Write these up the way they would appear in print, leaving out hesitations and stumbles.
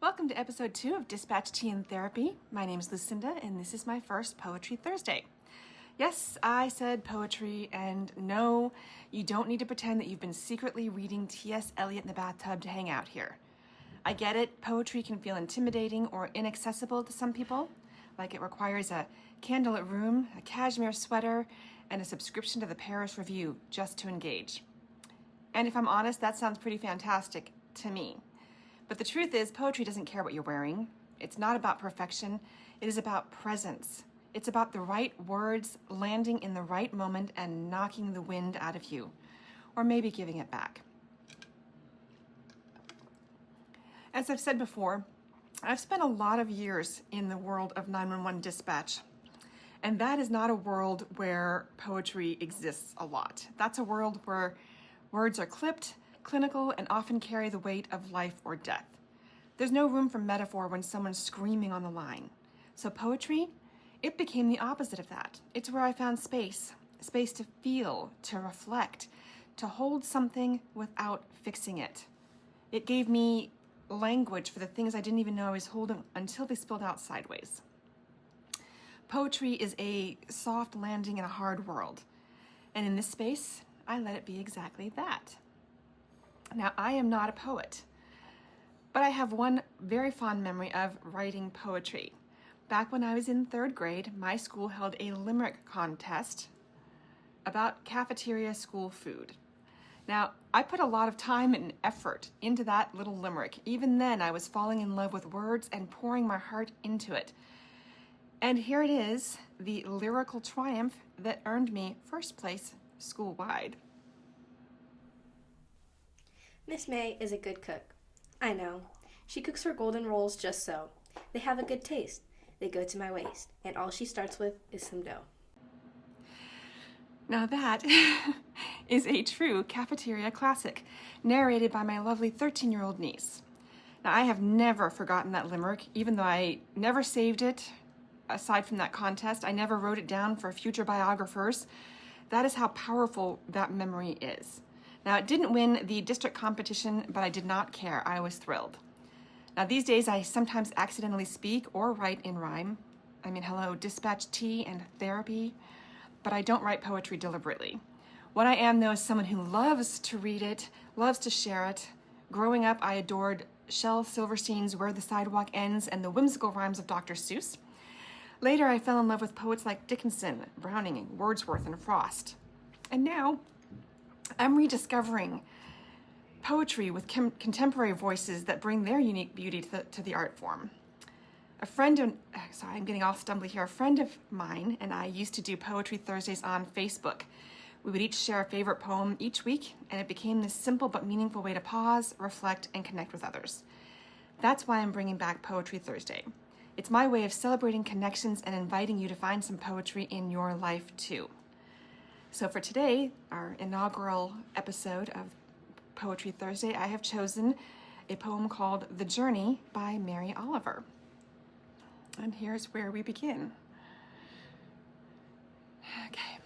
Welcome to episode 2 of Dispatch Tea and Therapy. My name is Lucinda, and this is my first Poetry Thursday. Yes, I said poetry, and no, you don't need to pretend that you've been secretly reading T.S. Eliot in the bathtub to hang out here. I get it, poetry can feel intimidating or inaccessible to some people, like it requires a candlelit room, a cashmere sweater, and a subscription to the Paris Review just to engage. And if I'm honest, that sounds pretty fantastic to me. But the truth is, poetry doesn't care what you're wearing. It's not about perfection. It is about presence. It's about the right words landing in the right moment and knocking the wind out of you, or maybe giving it back. As I've said before, I've spent a lot of years in the world of 911 dispatch, and that is not a world where poetry exists a lot. That's a world where words are clipped, clinical, and often carry the weight of life or death. There's no room for metaphor when someone's screaming on the line. So poetry, it became the opposite of that. It's where I found space to feel, to reflect, to hold something without fixing it. It gave me language for the things I didn't even know I was holding until they spilled out sideways. Poetry is a soft landing in a hard world. And in this space, I let it be exactly that. Now, I am not a poet, but I have one very fond memory of writing poetry. Back when I was in 3rd grade, my school held a limerick contest about cafeteria school food. Now, I put a lot of time and effort into that little limerick. Even then, I was falling in love with words and pouring my heart into it. And here it is, the lyrical triumph that earned me first place school-wide. Miss May is a good cook. I know. She cooks her golden rolls just so. They have a good taste. They go to my waist, and all she starts with is some dough. Now that is a true cafeteria classic, narrated by my lovely 13-year-old niece. Now, I have never forgotten that limerick, even though I never saved it. Aside from that contest, I never wrote it down for future biographers. That is how powerful that memory is. Now, it didn't win the district competition, but I did not care. I was thrilled. Now, these days, I sometimes accidentally speak or write in rhyme. I mean, hello, dispatch tea and therapy, but I don't write poetry deliberately. What I am, though, is someone who loves to read it, loves to share it. Growing up, I adored Shel Silverstein's Where the Sidewalk Ends and the whimsical rhymes of Dr. Seuss. Later, I fell in love with poets like Dickinson, Browning, Wordsworth, and Frost. And now, I'm rediscovering poetry with contemporary voices that bring their unique beauty to the art form. A friend of mine and I used to do Poetry Thursdays on Facebook. We would each share a favorite poem each week, and it became this simple but meaningful way to pause, reflect, and connect with others. That's why I'm bringing back Poetry Thursday. It's my way of celebrating connections and inviting you to find some poetry in your life too. So for today, our inaugural episode of Poetry Thursday, I have chosen a poem called The Journey by Mary Oliver. And here's where we begin. Okay.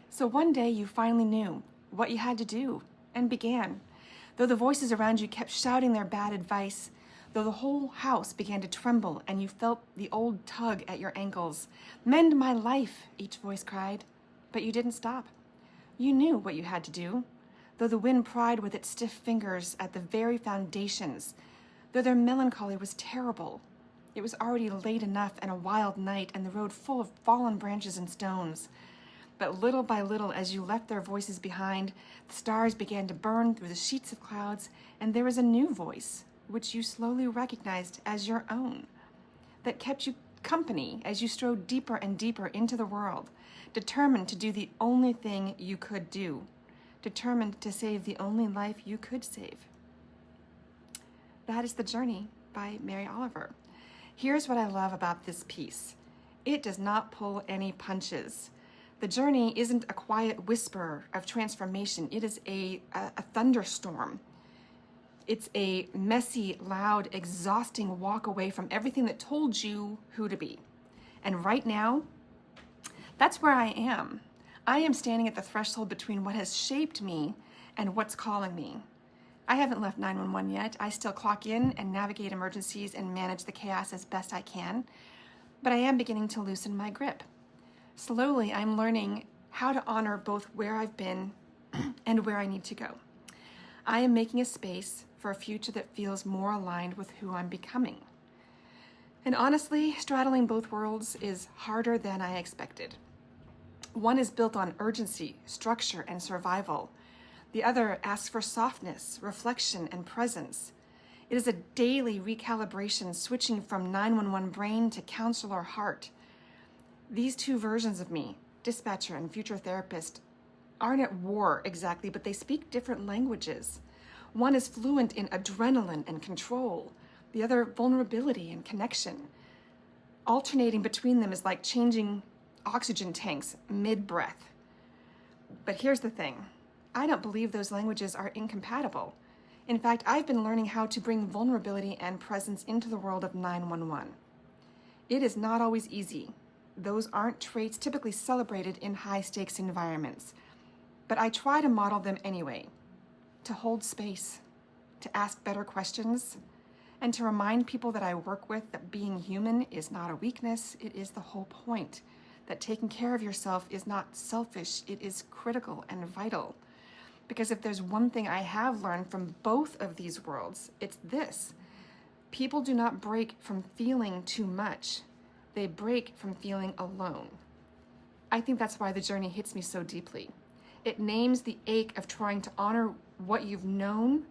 So one day you finally knew what you had to do and began. Though the voices around you kept shouting their bad advice, though the whole house began to tremble and you felt the old tug at your ankles. Mend my life, each voice cried. But you didn't stop. You knew what you had to do, though the wind pried with its stiff fingers at the very foundations, though their melancholy was terrible. It was already late enough and a wild night, and the road full of fallen branches and stones. But little by little, as you left their voices behind, the stars began to burn through the sheets of clouds, and there was a new voice, which you slowly recognized as your own, that kept you company as you strode deeper and deeper into the world, determined to do the only thing you could do, determined to save the only life you could save. That is The Journey by Mary Oliver. Here's what I love about this piece. It does not pull any punches. The journey isn't a quiet whisper of transformation. It is a thunderstorm. It's a messy, loud, exhausting walk away from everything that told you who to be. And right now, that's where I am. I am standing at the threshold between what has shaped me and what's calling me. I haven't left 911 yet. I still clock in and navigate emergencies and manage the chaos as best I can, but I am beginning to loosen my grip. Slowly, I'm learning how to honor both where I've been and where I need to go. I am making a space for a future that feels more aligned with who I'm becoming. And honestly, straddling both worlds is harder than I expected. One is built on urgency, structure, and survival. The other asks for softness, reflection, and presence. It is a daily recalibration, switching from 911 brain to counselor heart. These two versions of me, dispatcher and future therapist, aren't at war exactly, but they speak different languages. One is fluent in adrenaline and control, the other vulnerability and connection. Alternating between them is like changing oxygen tanks mid-breath. But here's the thing. I don't believe those languages are incompatible. In fact, I've been learning how to bring vulnerability and presence into the world of 911. It is not always easy. Those aren't traits typically celebrated in high-stakes environments. But I try to model them anyway, to hold space, to ask better questions, and to remind people that I work with that being human is not a weakness, it is the whole point. That taking care of yourself is not selfish, it is critical and vital. Because if there's one thing I have learned from both of these worlds, it's this. People do not break from feeling too much. They break from feeling alone. I think that's why the journey hits me so deeply. It names the ache of trying to honor what you've known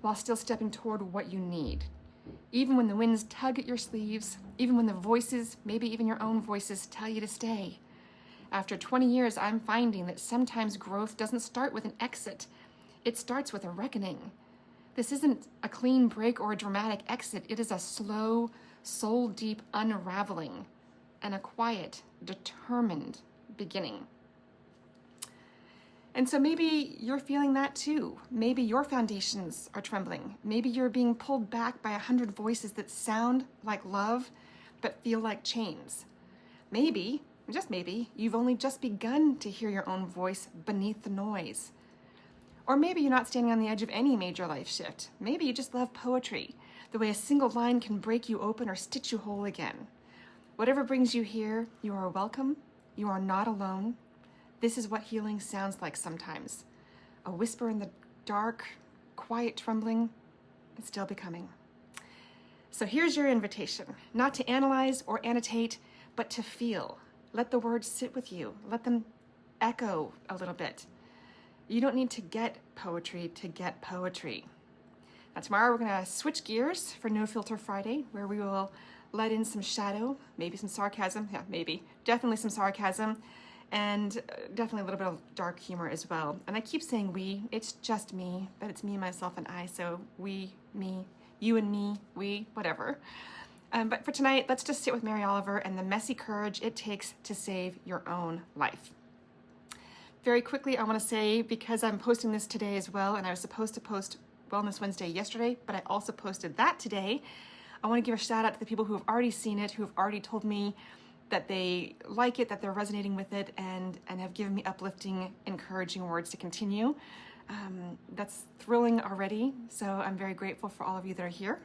while still stepping toward what you need. Even when the winds tug at your sleeves, even when the voices, maybe even your own voices, tell you to stay. After 20 years, I'm finding that sometimes growth doesn't start with an exit. It starts with a reckoning. This isn't a clean break or a dramatic exit. It is a slow, soul-deep unraveling and a quiet, determined beginning. And so maybe you're feeling that too. Maybe your foundations are trembling. Maybe you're being pulled back by 100 voices that sound like love, but feel like chains. Maybe, just maybe, you've only just begun to hear your own voice beneath the noise. Or maybe you're not standing on the edge of any major life shift. Maybe you just love poetry, the way a single line can break you open or stitch you whole again. Whatever brings you here, you are welcome. You are not alone. This is what healing sounds like sometimes. A whisper in the dark, quiet trembling, and still becoming. So here's your invitation, not to analyze or annotate, but to feel. Let the words sit with you. Let them echo a little bit. You don't need to get poetry to get poetry. Now tomorrow we're going to switch gears for No Filter Friday, where we will let in some shadow, maybe some sarcasm, definitely some sarcasm, and definitely a little bit of dark humor as well. And I keep saying we, it's just me, but it's me, myself, and I, so we, me, you and me, we, whatever. But for tonight, let's just sit with Mary Oliver and the messy courage it takes to save your own life. Very quickly, I want to say, because I'm posting this today as well, and I was supposed to post Wellness Wednesday yesterday, but I also posted that today, I want to give a shout out to the people who have already seen it, who have already told me that they like it, that they're resonating with it, and have given me uplifting, encouraging words to continue. That's thrilling already, so I'm very grateful for all of you that are here.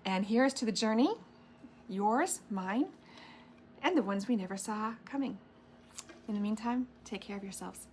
And here's to the journey, yours, mine, and the ones we never saw coming. In the meantime, take care of yourselves.